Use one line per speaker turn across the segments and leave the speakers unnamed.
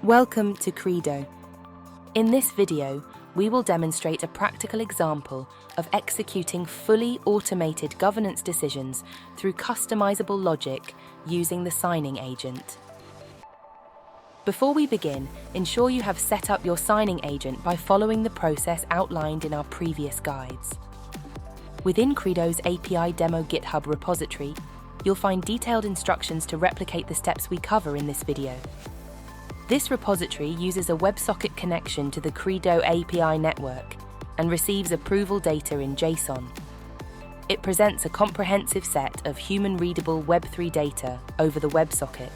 Welcome to Qredo. In this video, we will demonstrate a practical example of executing fully automated governance decisions through customizable logic using the signing agent. Before we begin, ensure you have set up your signing agent by following the process outlined in our previous guides. Within Qredo's API demo GitHub repository, you'll find detailed instructions to replicate the steps we cover in this video. This repository uses a WebSocket connection to the Qredo API network and receives approval data in JSON. It presents a comprehensive set of human-readable Web3 data over the WebSocket,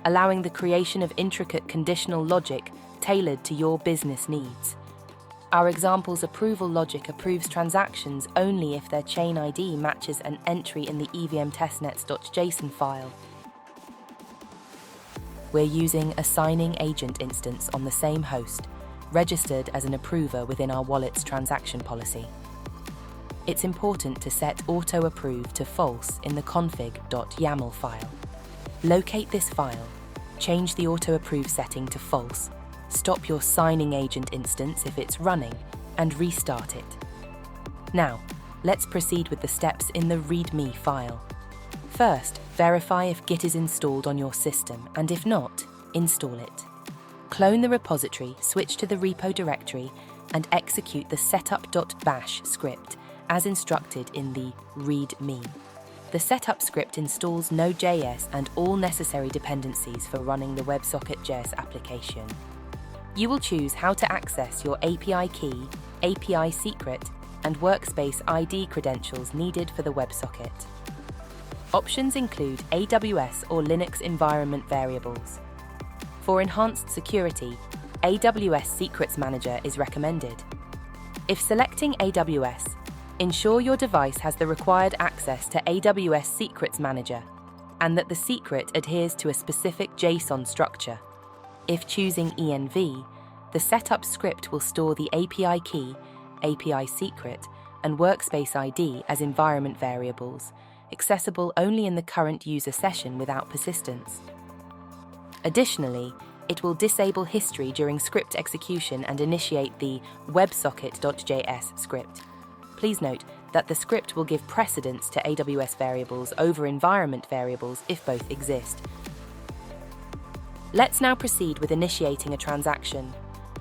allowing the creation of intricate conditional logic tailored to your business needs. Our example's approval logic approves transactions only if their chain ID matches an entry in the EVM testnets.json file. We're using a signing agent instance on the same host, registered as an approver within our wallet's transaction policy. It's important to set auto-approve to false in the config.yaml file. Locate this file, change the auto-approve setting to false, stop your signing agent instance if it's running, and restart it. Now, let's proceed with the steps in the README file. First, verify if Git is installed on your system, and if not, install it. Clone the repository, switch to the repo directory, and execute the setup.bash script as instructed in the README. The setup script installs Node.js and all necessary dependencies for running the WebSocket.js application. You will choose how to access your API key, API secret, and workspace ID credentials needed for the WebSocket. Options include AWS or Linux environment variables. For enhanced security, AWS Secrets Manager is recommended. If selecting AWS, ensure your device has the required access to AWS Secrets Manager and that the secret adheres to a specific JSON structure. If choosing ENV, the setup script will store the API key, API secret, and workspace ID as environment variables, accessible only in the current user session without persistence. Additionally, it will disable history during script execution and initiate the WebSocket.js script. Please note that the script will give precedence to AWS variables over environment variables if both exist. Let's now proceed with initiating a transaction.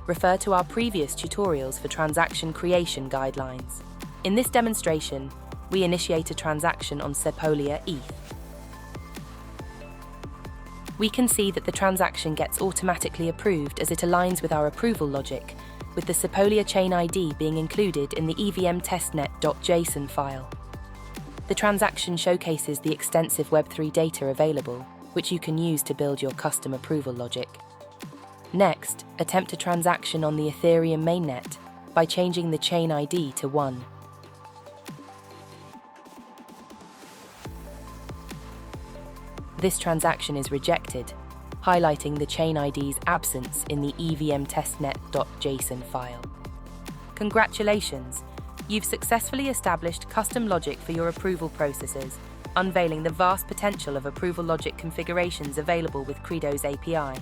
Refer to our previous tutorials for transaction creation guidelines. In this demonstration, we initiate a transaction on Sepolia ETH. We can see that the transaction gets automatically approved as it aligns with our approval logic, with the Sepolia chain ID being included in the EVM testnet.json file. The transaction showcases the extensive Web3 data available, which you can use to build your custom approval logic. Next, attempt a transaction on the Ethereum mainnet by changing the chain ID to 1. This transaction is rejected, highlighting the chain ID's absence in the EVM testnet.json file. Congratulations! You've successfully established custom logic for your approval processes, unveiling the vast potential of approval logic configurations available with Qredo's API.